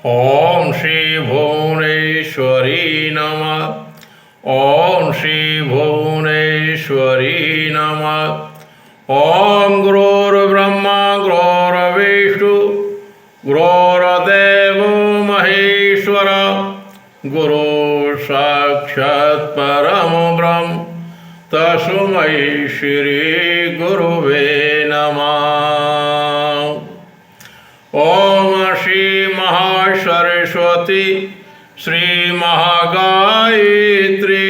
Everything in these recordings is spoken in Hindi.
ओम श्री भुवनेश्वरी नमः। ओम श्री भुवनेश्वरी नमः। ओम गुरुर्ब्रह्मा गुरुर्विष्णु गुरुर्देवो महेश्वर गुरु साक्षात् परम ब्रह्म तस्मै श्री गुरुवे नमः। ओम श्री महासरस्वती श्री महागायत्री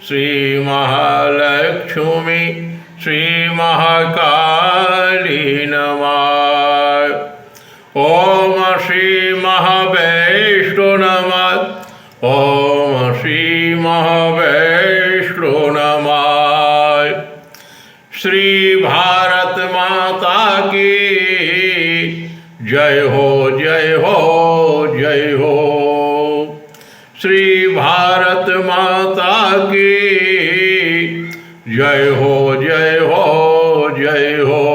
श्री महालक्ष्मी श्री महाकाली नमः। ओम श्री महावैष्णो नमः। ओम श्री महावैष्णो नमः। श्री भारत माता की जय हो जय हो जय हो। श्री भारत माता की जय हो जय हो जय हो।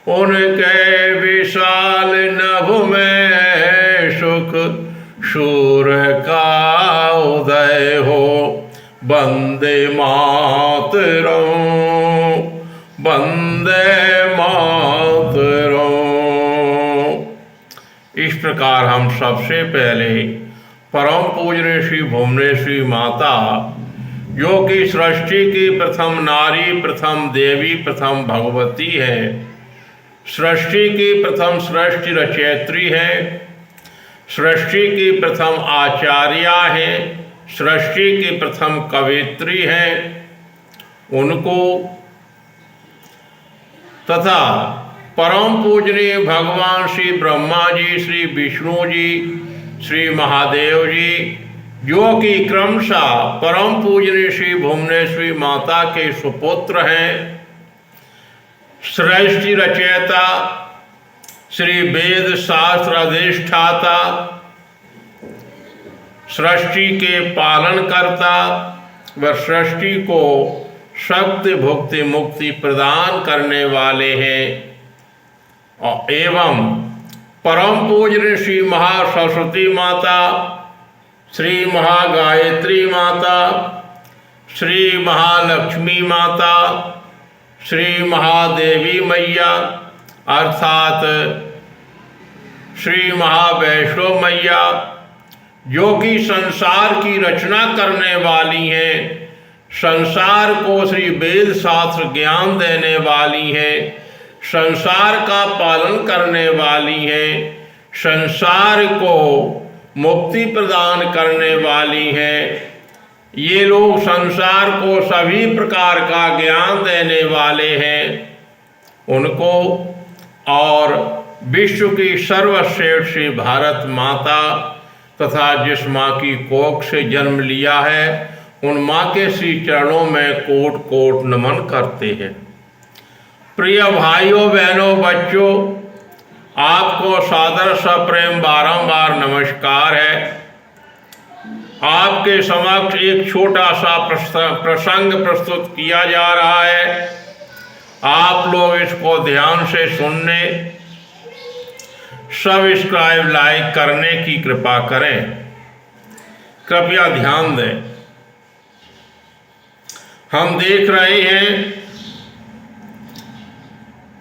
उनके विशाल नभ में सुख सूर्य का उदय हो। वंदे मातरम वंदे मातरम। इस प्रकार हम सबसे पहले परम पूजनीय श्री भुवनेश्वरी माता, जो कि सृष्टि की प्रथम नारी, प्रथम देवी, प्रथम भगवती है, सृष्टि की प्रथम सृष्टि रचयित्री है, सृष्टि की प्रथम आचार्या है, सृष्टि की प्रथम कवित्री है, उनको तथा परम पूजनीय भगवान श्री ब्रह्मा जी, श्री विष्णु जी, श्री महादेव जी, जो कि क्रमशः परम पूजनीय श्री भुवनेश्वरी माता के सुपुत्र हैं, सृष्टि रचयिता, श्री वेद शास्त्र अधिष्ठाता, सृष्टि के पालन करता व सृष्टि को शक्ति भुक्ति मुक्ति प्रदान करने वाले हैं, एवं परम पूजनीय श्री महासरस्वती माता, श्री महागायत्री माता, श्री महालक्ष्मी माता, श्री महादेवी मैया अर्थात श्री महावैष्णो मैया, जो कि संसार की रचना करने वाली हैं, संसार को श्री वेद शास्त्र ज्ञान देने वाली हैं, संसार का पालन करने वाली हैं, संसार को मुक्ति प्रदान करने वाली हैं। ये लोग संसार को सभी प्रकार का ज्ञान देने वाले हैं उनको, और विश्व की सर्वश्रेष्ठ श्री भारत माता तथा जिस माँ की कोख से जन्म लिया है, उन माँ के श्री चरणों में कोट कोट नमन करते हैं। प्रिय भाइयों बहनों बच्चों, आपको सादर सप्रेम बारंबार नमस्कार है। आपके समक्ष एक छोटा सा प्रसंग प्रस्तुत किया जा रहा है। आप लोग इसको ध्यान से सुनने, सब्सक्राइब लाइक करने की कृपा करें। कृपया ध्यान दें। हम देख रहे हैं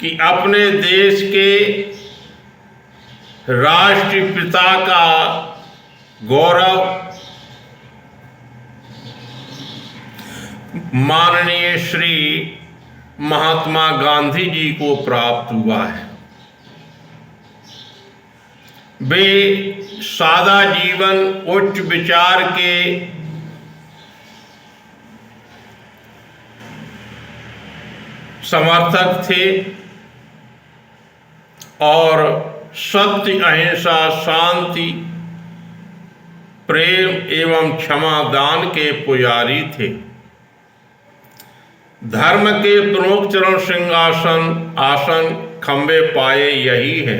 कि अपने देश के राष्ट्रपिता का गौरव माननीय श्री महात्मा गांधी जी को प्राप्त हुआ है। वे सादा जीवन, उच्च विचार के समर्थक थे और सत्य, अहिंसा, शांति, प्रेम एवं क्षमा दान के पुजारी थे। धर्म के प्रमुख चरण सिंहासन आसन खंबे पाए यही है,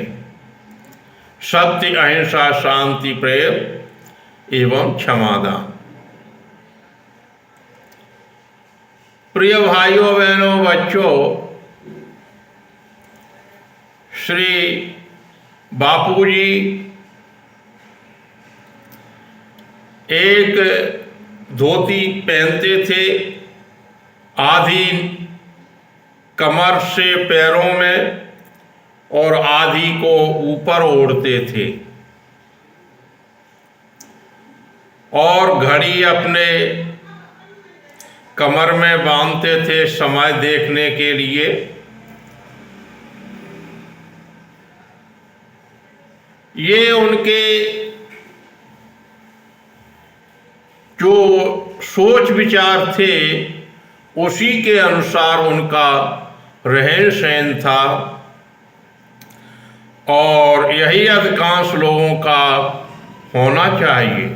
सत्य, अहिंसा, शांति, प्रेम एवं क्षमा दान। प्रिय भाइयों बहनों बच्चों, श्री बापूजी एक धोती पहनते थे, आधी कमर से पैरों में और आधी को ऊपर ओढ़ते थे, और घड़ी अपने कमर में बांधते थे समय देखने के लिए। ये उनके जो सोच विचार थे उसी के अनुसार उनका रहन सहन था, और यही अधिकांश लोगों का होना चाहिए।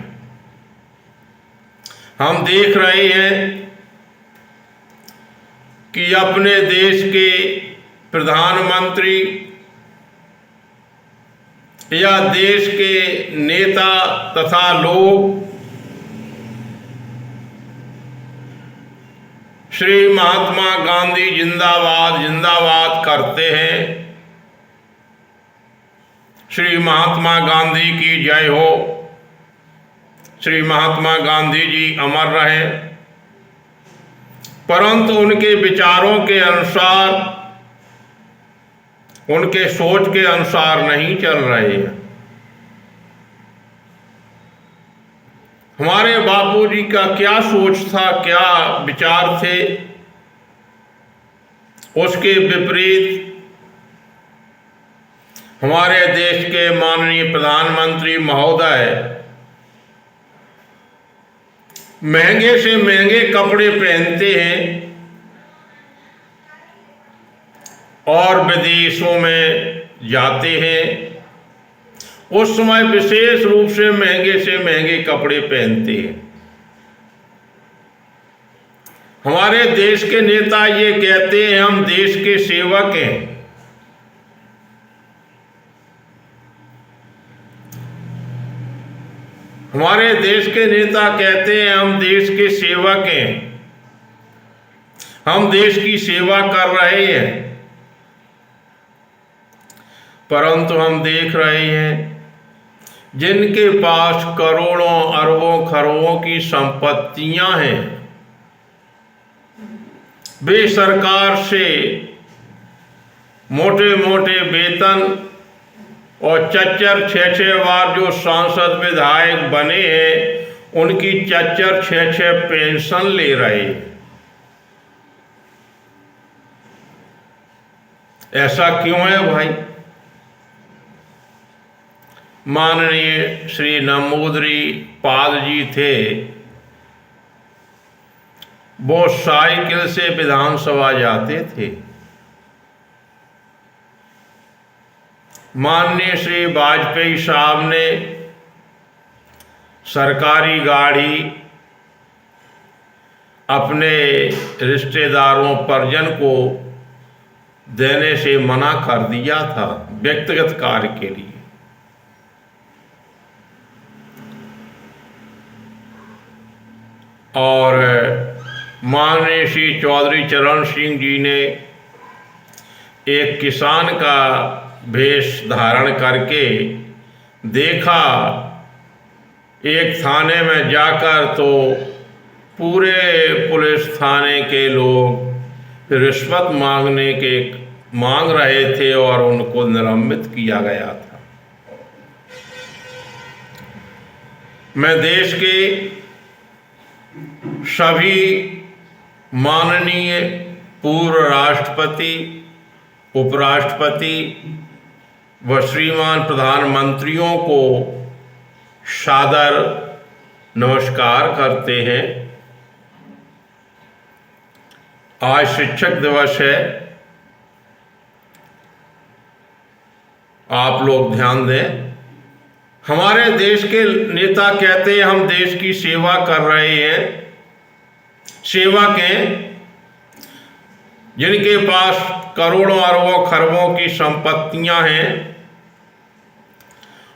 हम देख रहे हैं कि अपने देश के प्रधानमंत्री या देश के नेता तथा लोग श्री महात्मा गांधी जिंदाबाद जिंदाबाद करते हैं। श्री महात्मा गांधी की जय हो, श्री महात्मा गांधी जी अमर रहे। परंतु उनके विचारों के अनुसार, उनके सोच के अनुसार नहीं चल रहे हैं। हमारे बापूजी का क्या सोच था, क्या विचार थे, उसके विपरीत हमारे देश के माननीय प्रधानमंत्री महोदय महंगे से महंगे कपड़े पहनते हैं और विदेशों में जाते हैं। उस समय विशेष रूप से महंगे कपड़े पहनते हैं। हमारे देश के नेता ये कहते हैं हम देश के सेवक हैं। हमारे देश के नेता कहते हैं हम देश के सेवक हैं, हम देश की सेवा कर रहे हैं। परंतु हम देख रहे हैं जिनके पास करोड़ों अरबों खरबों की संपत्तियां हैं, वे सरकार से मोटे मोटे वेतन और 4-6 बार जो सांसद विधायक बने हैं उनकी 4-6 पेंशन ले रहे हैं। ऐसा क्यों है भाई? माननीय श्री नंबूदरी पाल जी थे, वो साइकिल से विधानसभा जाते थे। माननीय श्री वाजपेयी साहब ने सरकारी गाड़ी अपने रिश्तेदारों परिजन को देने से मना कर दिया था व्यक्तिगत कार्य के लिए। और माननीय श्री चौधरी चरण सिंह जी ने एक किसान का वेश धारण करके देखा एक थाने में जाकर, तो पूरे पुलिस थाने के लोग रिश्वत मांग रहे थे और उनको निलंबित किया गया था। मैं देश के सभी माननीय पूर्व राष्ट्रपति, उपराष्ट्रपति व श्रीमान प्रधानमंत्रियों को सादर नमस्कार करते हैं। आज शिक्षक दिवस है, आप लोग ध्यान दें। हमारे देश के नेता कहते हैं हम देश की सेवा कर रहे हैं। सेवक हैं जिनके पास करोड़ों अरबों खरबों की संपत्तियां हैं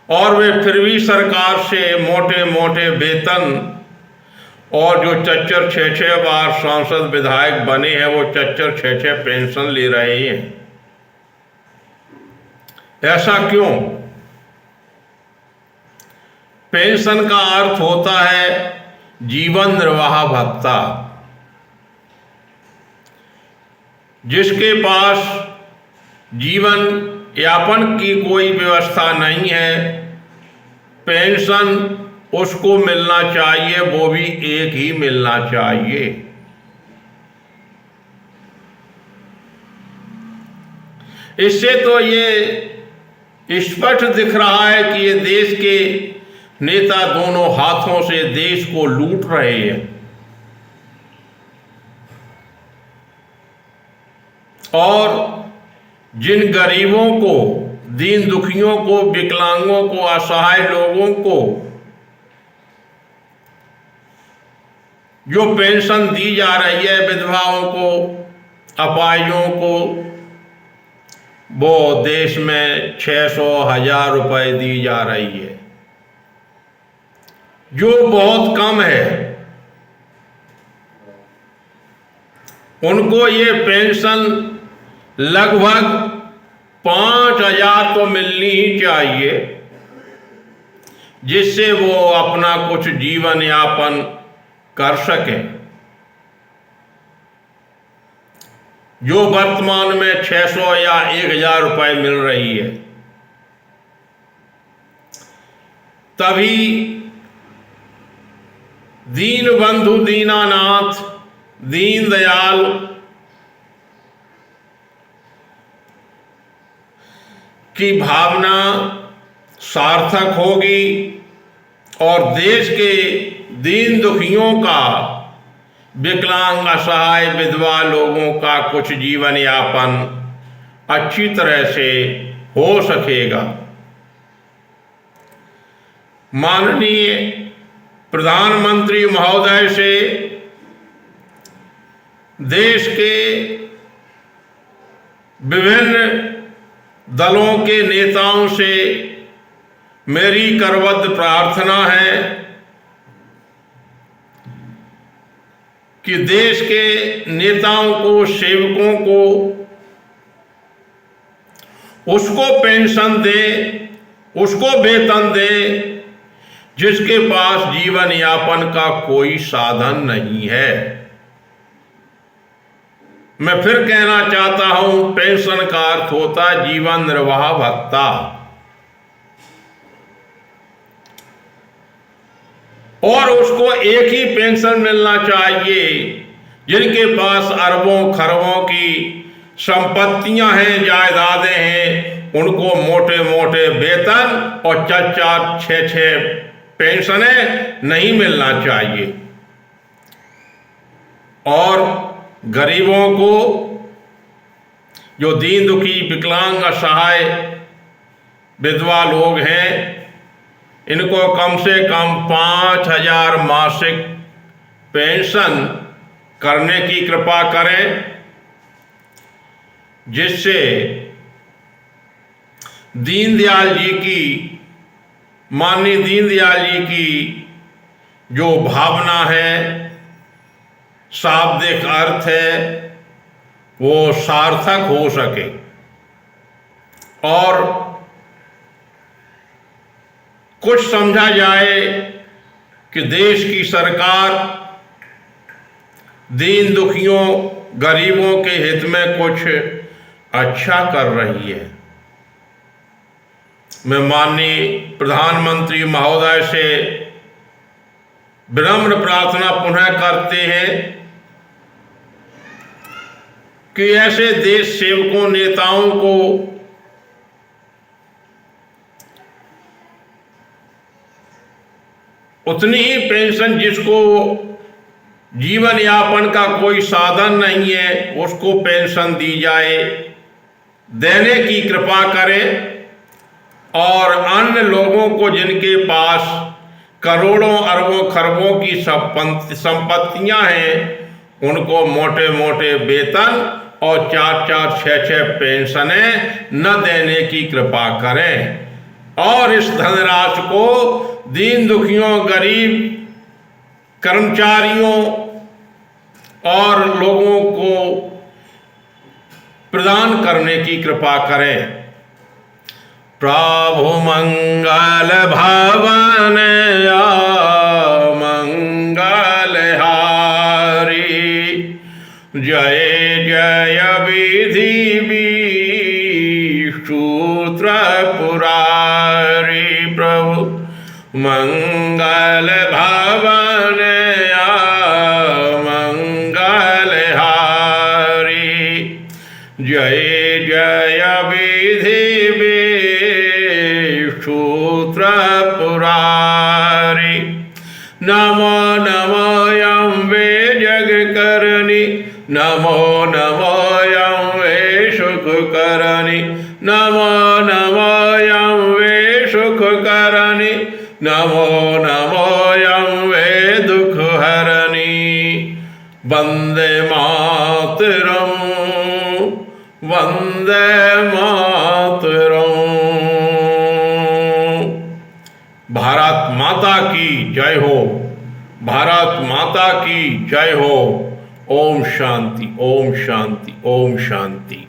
और वे फिर भी सरकार से मोटे मोटे वेतन और जो 4-6 बार सांसद विधायक बने हैं वो 4-6 पेंशन ले रहे हैं। ऐसा क्यों? पेंशन का अर्थ होता है जीवन निर्वाह भत्ता। जिसके पास जीवन यापन की कोई व्यवस्था नहीं है, पेंशन उसको मिलना चाहिए, वो भी एक ही मिलना चाहिए। इससे तो ये स्पष्ट दिख रहा है कि ये देश के नेता दोनों हाथों से देश को लूट रहे हैं और जिन गरीबों को, दीन दुखियों को, विकलांगों को, असहाय लोगों को जो पेंशन दी जा रही है, विधवाओं को, अपाहिजों को, वो देश में 600,000 रुपए दी जा रही है, जो बहुत कम है। उनको ये पेंशन लगभग 5,000 तो मिलनी ही चाहिए, जिससे वो अपना कुछ जीवन यापन कर सके। जो वर्तमान में 600 या 1,000 रुपए मिल रही है, तभी दीन बंधु दीनानाथ दीनदयाल की भावना सार्थक होगी और देश के दीन दुखियों का, विकलांग, असहाय, विधवा लोगों का कुछ जीवन यापन अच्छी तरह से हो सकेगा। माननीय प्रधानमंत्री महोदय से देश के विभिन्न दलों के नेताओं से मेरी करबद्ध प्रार्थना है कि देश के नेताओं को, सेवकों को उसको पेंशन दे, उसको वेतन दे जिसके पास जीवन यापन का कोई साधन नहीं है। मैं फिर कहना चाहता हूं, पेंशन का अर्थ होता है जीवन निर्वाह भत्ता। और उसको एक ही पेंशन मिलना चाहिए। जिनके पास अरबों खरबों की संपत्तियां हैं, जायदादें हैं, उनको मोटे मोटे वेतन और 4-4, 6-6 पेंशनें नहीं मिलना चाहिए। और गरीबों को, जो दीन दुखी, विकलांग, असहाय, विधवा लोग हैं, इनको कम से कम 5,000 मासिक पेंशन करने की कृपा करें, जिससे दीनदयाल जी की, माननीय दीनदयाल जी की जो भावना है, शाब्दिक अर्थ है, वो सार्थक हो सके और कुछ समझा जाए कि देश की सरकार दीन दुखियों, गरीबों के हित में कुछ अच्छा कर रही है। मैं माननीय प्रधानमंत्री महोदय से विनम्र प्रार्थना पुनः करते हैं कि ऐसे देश सेवकों, नेताओं को उतनी ही पेंशन, जिसको जीवन यापन का कोई साधन नहीं है, उसको पेंशन दी जाए, देने की कृपा करें। और अन्य लोगों को, जिनके पास करोड़ों अरबों खरबों की संपत्तियां हैं, उनको मोटे मोटे वेतन और 4-4, 6-6 पेंशनें न देने की कृपा करें और इस धनराशि को दीन दुखियों, गरीब, कर्मचारियों और लोगों को प्रदान करने की कृपा करें। प्रभु मंगल भवन मंगल भवन मंगल हारी। जय जय विधि विसूत्र पुरारी। नमो नमो अम्बे जगकरणी, नमो नमो अम्बे सुखकरणी, नमो नमो अम्बे सुखकरणी, नमो नमो अम्बे दुःखहरणी। वन्दे मातरम्, वन्दे मातरम्। भारत माता की जय हो, भारत माता की जय हो। ओम शांति, ओम शांति, ओम शांति।